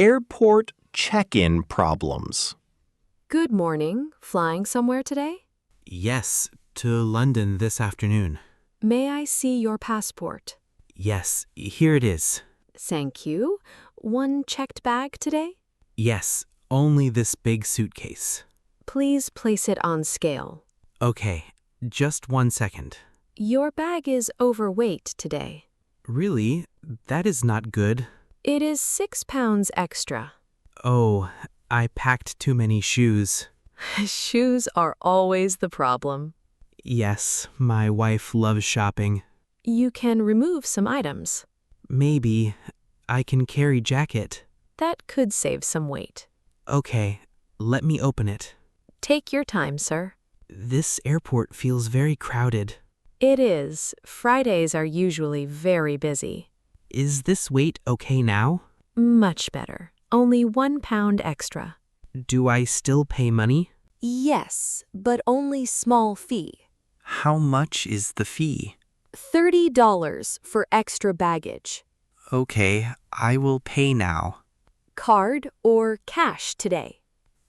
Airport check-in problems. Good morning. Flying somewhere today? Yes, to London this afternoon. May I see your passport? Yes, here it is. Thank you. One checked bag today? Yes, only this big suitcase. Please place it on scale. Okay, just 1 second. Your bag is overweight today. Really? That is not good. It is 6 pounds extra. Oh, I packed too many shoes. Shoes are always the problem. Yes, my wife loves shopping. You can remove some items. Maybe I can carry jacket. That could save some weight. Okay, let me open it. Take your time, sir. This airport feels very crowded. It is. Fridays are usually very busy. Is this weight okay now? Much better. Only 1 pound extra. Do I still pay money? Yes, but only small fee. How much is the fee? $30 for extra baggage. Okay, I will pay now. Card or cash today?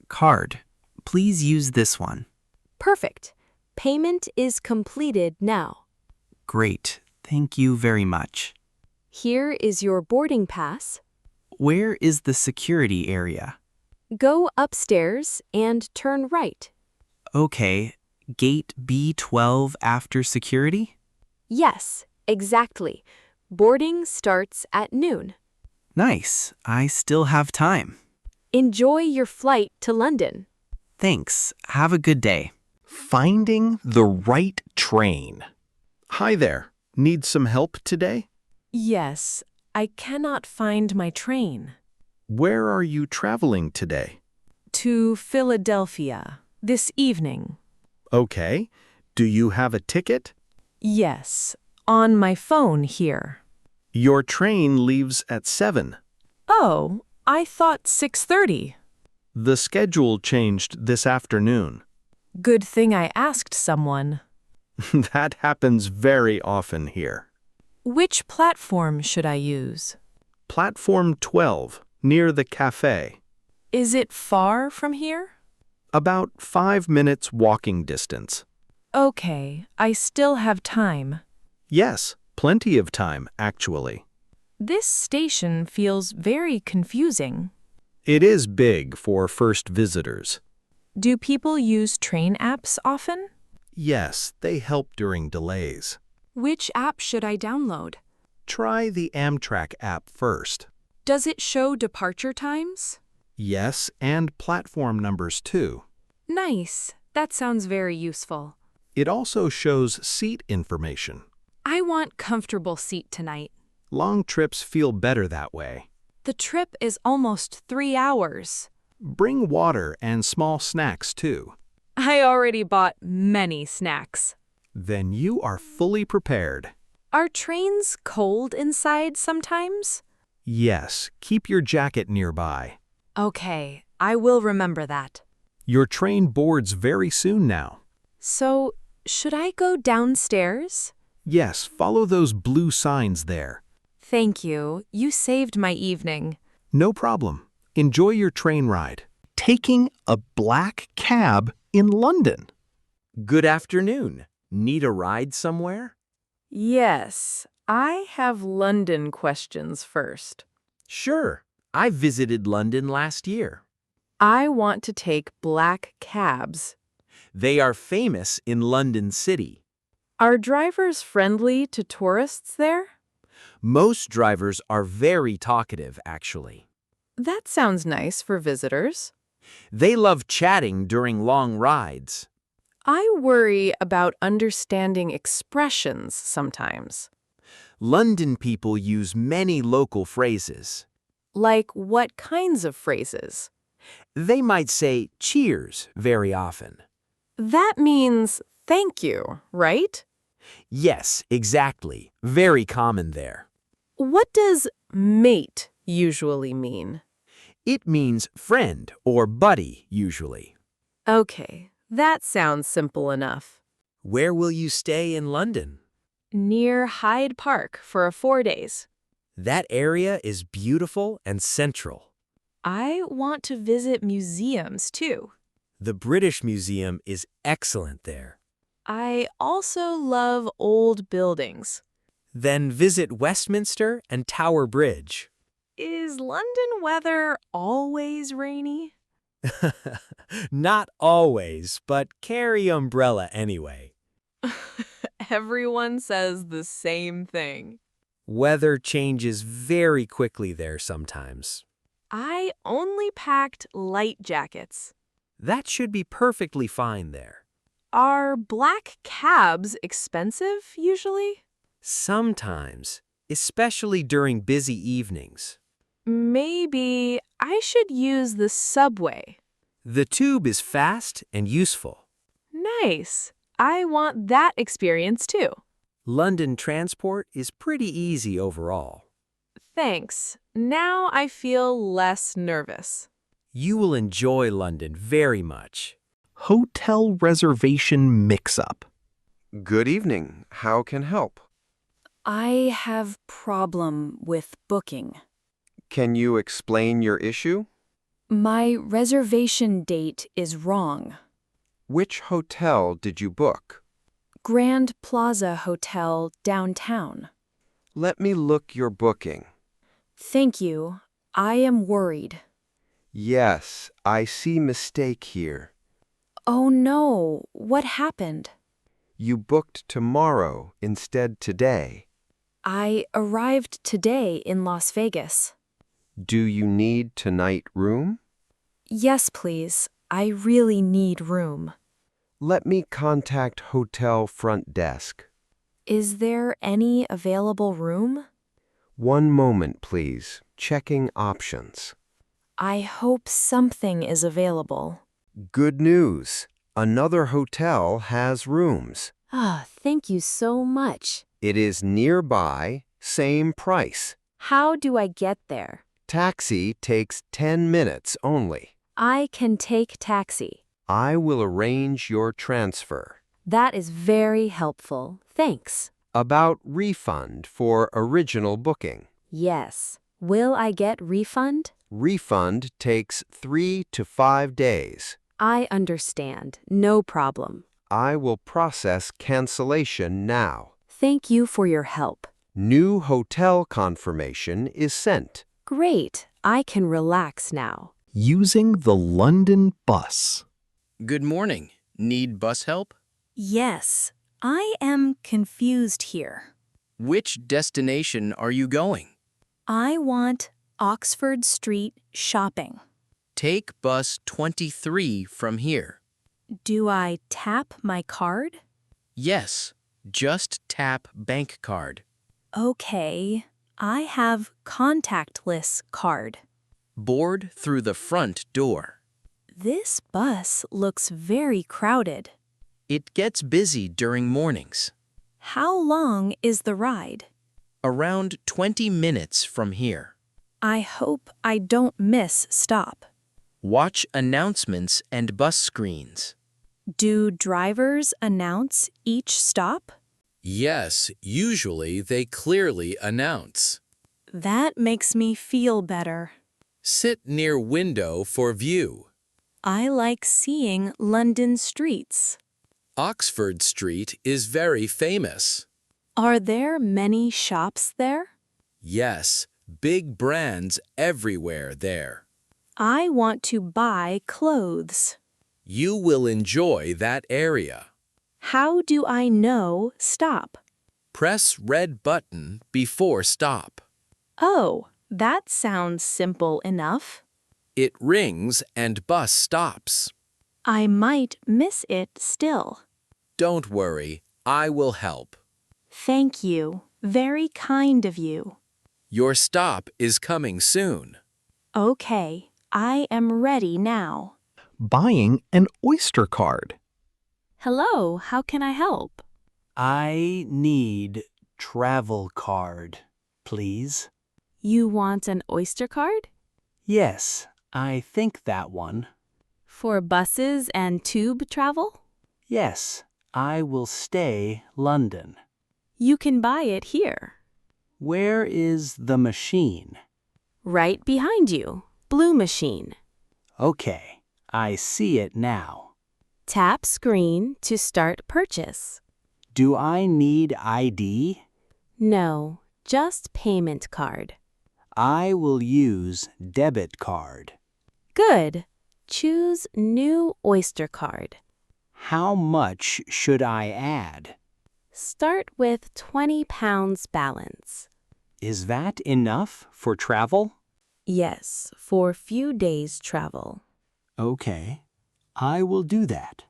Card. Please use this one. Perfect. Payment is completed now. Great. Thank you very much. Here is your boarding pass. Where is the security area? Go upstairs and turn right. Okay, gate B12 after security? Yes, exactly. Boarding starts at noon. Nice. I still have time. Enjoy your flight to London. Thanks. Have a good day. Finding the right train. Hi there. Need some help today? Yes, I cannot find my train. Where are you traveling today? To Philadelphia this evening. Okay. Do you have a ticket? Yes, on my phone here. Your train leaves at 7. Oh, I thought 6:30. The schedule changed this afternoon. Good thing I asked someone. That happens very often here. Which platform should I use? Platform 12, near the cafe. Is it far from here? About 5 minutes walking distance. Okay, I still have time. Yes, plenty of time, actually. This station feels very confusing. It is big for first visitors. Do people use train apps often? Yes, they help during delays. Which app should I download? Try the Amtrak app first. Does it show departure times? Yes, and platform numbers too. Nice. That sounds very useful. It also shows seat information. I want comfortable seat tonight. Long trips feel better that way. The trip is almost 3 hours. Bring water and small snacks too. I already bought many snacks. Then you are fully prepared. Are trains cold inside sometimes? Yes, keep your jacket nearby. Okay, I will remember that. Your train boards very soon now. So, should I go downstairs? Yes, follow those blue signs there. Thank you. You saved my evening. No problem. Enjoy your train ride. Taking a black cab in London. Good afternoon. Need a ride somewhere? Yes, I have London questions first. Sure. I visited London last year. I want to take black cabs. They are famous in London City. Are drivers friendly to tourists there? Most drivers are very talkative, actually. That sounds nice for visitors. They love chatting during long rides. I worry about understanding expressions sometimes. London people use many local phrases. Like what kinds of phrases? They might say cheers very often. That means thank you, right? Yes, exactly. Very common there. What does mate usually mean? It means friend or buddy, usually. Okay, that sounds simple enough. Where will you stay in London? Near Hyde Park for 4 days. That area is beautiful and central. I want to visit museums too. The British Museum is excellent there. I also love old buildings. Then visit Westminster and Tower Bridge. Is London weather always rainy? Not always, but carry umbrella anyway. Everyone says the same thing. Weather changes very quickly there sometimes. I only packed light jackets. That should be perfectly fine there. Are black cabs expensive usually? Sometimes, especially during busy evenings. Maybe I should use the subway. The tube is fast and useful. Nice. I want that experience too. London transport is pretty easy overall. Thanks. Now I feel less nervous. You will enjoy London very much. Hotel reservation mix-up. Good evening. How can help? I have problem with booking. Can you explain your issue? My reservation date is wrong. Which hotel did you book? Grand Plaza Hotel downtown. Let me look your booking. Thank you. I am worried. Yes, I see mistake here. Oh no, what happened? You booked tomorrow instead today. I arrived today in Las Vegas. Do you need tonight room? Yes, please. I really need room. Let me contact hotel front desk. Is there any available room? One moment, please. Checking options. I hope something is available. Good news. Another hotel has rooms. Thank you so much. It is nearby, same price. How do I get there? Taxi takes 10 minutes only. I can take taxi. I will arrange your transfer. That is very helpful. Thanks. About refund for original booking. Yes. Will I get refund? Refund takes 3 to 5 days. I understand. No problem. I will process cancellation now. Thank you for your help. New hotel confirmation is sent. Great. I can relax now. Using the London bus. Good morning. Need bus help? Yes, I am confused here. Which destination are you going? I want Oxford Street shopping. Take bus 23 from here. Do I tap my card? Yes, just tap bank card. Okay, I have contactless card. Board through the front door. This bus looks very crowded. It gets busy during mornings. How long is the ride? Around 20 minutes from here. I hope I don't miss stop. Watch announcements and bus screens. Do drivers announce each stop? Yes, usually they clearly announce. That makes me feel better. Sit near window for view. I like seeing London streets. Oxford Street is very famous. Are there many shops there? Yes, big brands everywhere there. I want to buy clothes. You will enjoy that area. How do I know stop? Press red button before stop. Oh, that sounds simple enough. It rings and bus stops. I might miss it still. Don't worry, I will help. Thank you. Very kind of you. Your stop is coming soon. Okay, I am ready now. Buying an Oyster card. Hello, how can I help? I need travel card, please. You want an Oyster card? Yes, I think that one. For buses and tube travel? Yes, I will stay London. You can buy it here. Where is the machine? Right behind you. blue machine. Okay, I see it now. Tap screen to start purchase. Do I need ID? No, just payment card. I will use debit card. Good. Choose new Oyster card. How much should I add? Start with £20 balance. Is that enough for travel? Yes, for few days travel. Okay, I will do that.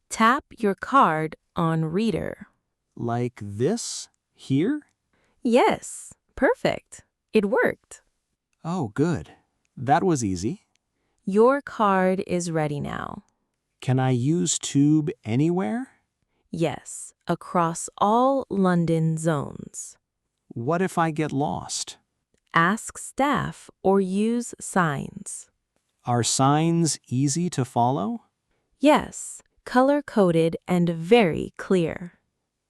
Tap your card on reader. Like this here? Yes, perfect. It worked. Oh, good. That was easy. Your card is ready now. Can I use tube anywhere? Yes, across all London zones. What if I get lost? Ask staff or use signs. Are signs easy to follow? Yes, color-coded and very clear.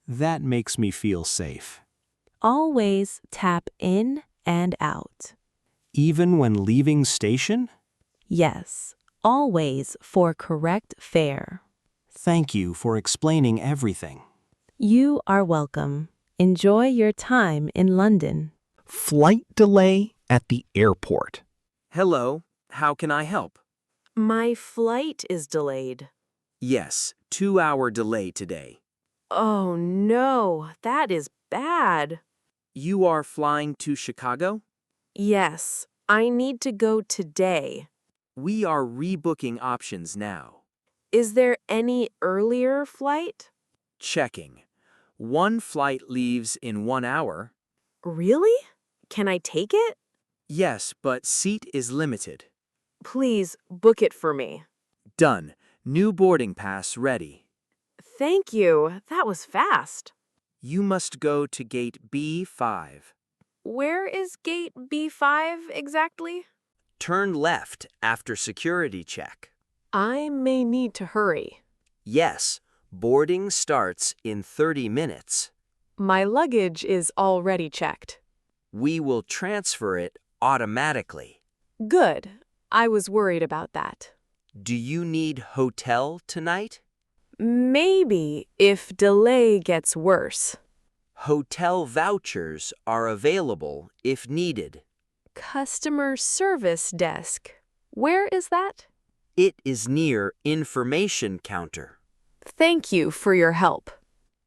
That makes me feel safe. Always tap in and out. Even when leaving station? Yes, always for correct fare. Thank you for explaining everything. You are welcome. Enjoy your time in London. Flight delay at the airport. Hello, how can I help? My flight is delayed. Yes, 2-hour delay today. Oh no, that is bad. You are flying to Chicago? Yes, I need to go today. We are rebooking options now. Is there any earlier flight? Checking. One flight leaves in 1 hour. Really? Can I take it? Yes, but seat is limited. Please book it for me. Done. New boarding pass ready. Thank you. That was fast. You must go to gate B5. Where is gate B5 exactly? Turn left after security check. I may need to hurry. Yes, boarding starts in 30 minutes. My luggage is already checked. We will transfer it automatically. Good. I was worried about that. Do you need hotel tonight? Maybe if delay gets worse. Hotel vouchers are available if needed. Customer service desk. Where is that? It is near information counter. Thank you for your help.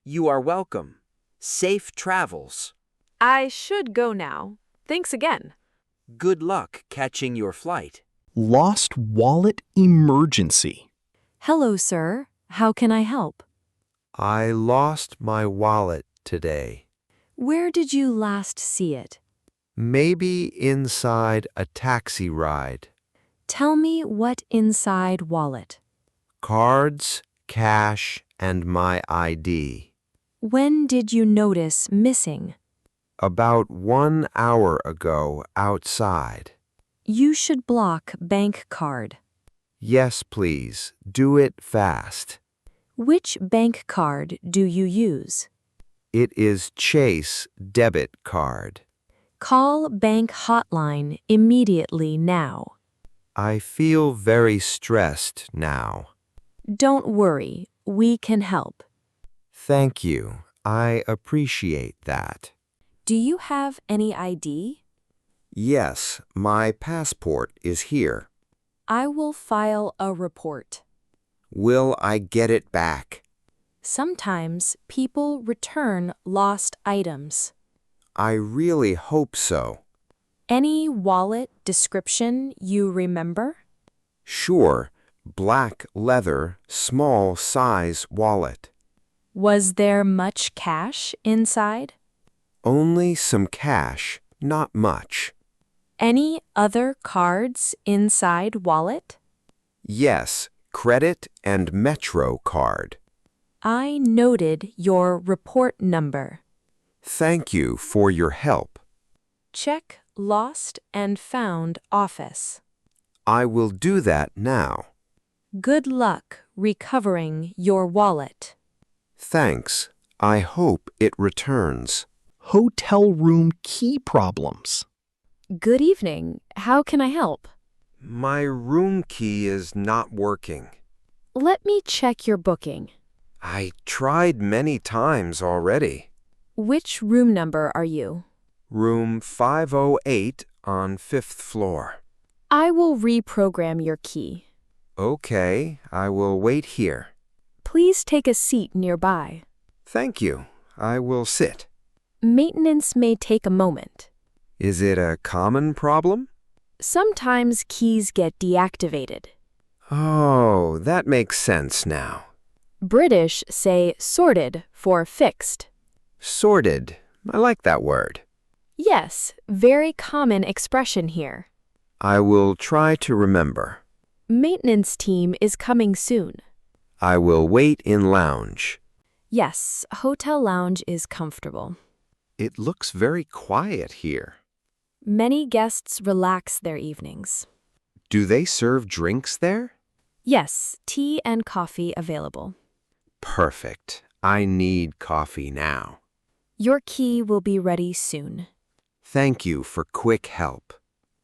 You are welcome. Safe travels. I should go now. Thanks again. Good luck catching your flight. Lost wallet emergency. Hello, sir. How can I help? I lost my wallet today. Where did you last see it? Maybe inside a taxi ride. Tell me what inside wallet. Cards, cash, and my ID. When did you notice missing? About 1 hour ago outside. You should block bank card. Yes, please. Do it fast. Which bank card do you use? It is Chase debit card. Call bank hotline immediately now. I feel very stressed now. Don't worry, we can help. Thank you. I appreciate that. Do you have any ID? Yes, my passport is here. I will file a report. Will I get it back? Sometimes people return lost items. I really hope so. Any wallet description you remember? Sure, black leather, small size wallet. Was there much cash inside? Only some cash, not much. Any other cards inside wallet? Yes, credit and Metro card. I noted your report number. Thank you for your help. Check lost and found office. I will do that now. Good luck recovering your wallet. Thanks. I hope it returns. Hotel room key problems. Good evening. How can I help? My room key is not working. Let me check your booking. I tried many times already. Which room number are you? Room 508 on 5th floor. I will reprogram your key. Okay, I will wait here. Please take a seat nearby. Thank you. I will sit. Maintenance may take a moment. Is it a common problem? Sometimes keys get deactivated. Oh, that makes sense now. British say sorted for fixed. Sorted. I like that word. Yes, very common expression here. I will try to remember. Maintenance team is coming soon. I will wait in lounge. Yes, hotel lounge is comfortable. It looks very quiet here. Many guests relax their evenings. Do they serve drinks there? Yes, tea and coffee available. Perfect. I need coffee now. Your key will be ready soon. Thank you for quick help.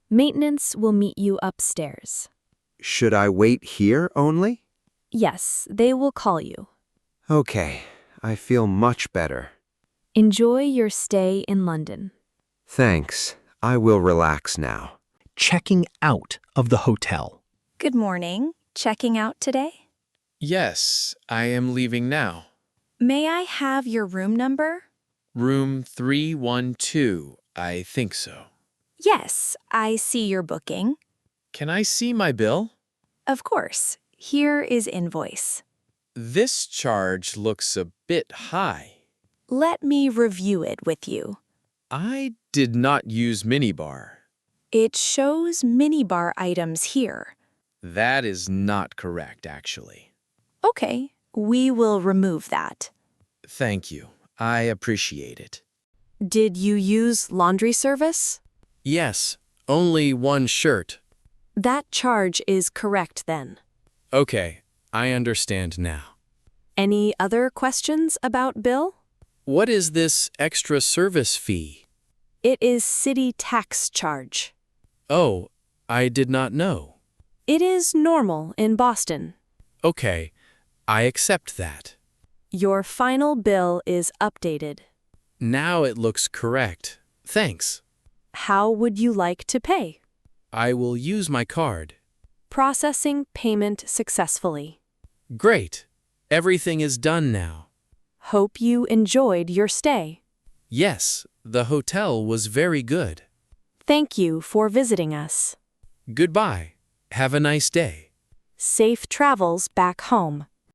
Maintenance will meet you upstairs. Should I wait here only? Yes, they will call you. Okay, I feel much better. Enjoy your stay in London. Thanks. I will relax now. Checking out of the hotel. Good morning. Checking out today? Yes, I am leaving now. May I have your room number? Room 312, I think so. Yes, I see your booking. Can I see my bill? Of course. Here is invoice. This charge looks a bit high. Let me review it with you. I did not use minibar. It shows minibar items here. That is not correct, actually. Okay, we will remove that. Thank you. I appreciate it. Did you use laundry service? Yes, only one shirt. That charge is correct then. Okay, I understand now. Any other questions about bill? What is this extra service fee? It is city tax charge. Oh, I did not know. It is normal in Boston. Okay, I accept that. Your final bill is updated. Now it looks correct. Thanks. How would you like to pay? I will use my card. Processing payment successfully. Great. Everything is done now. Hope you enjoyed your stay. Yes, the hotel was very good. Thank you for visiting us. Goodbye. Have a nice day. Safe travels back home.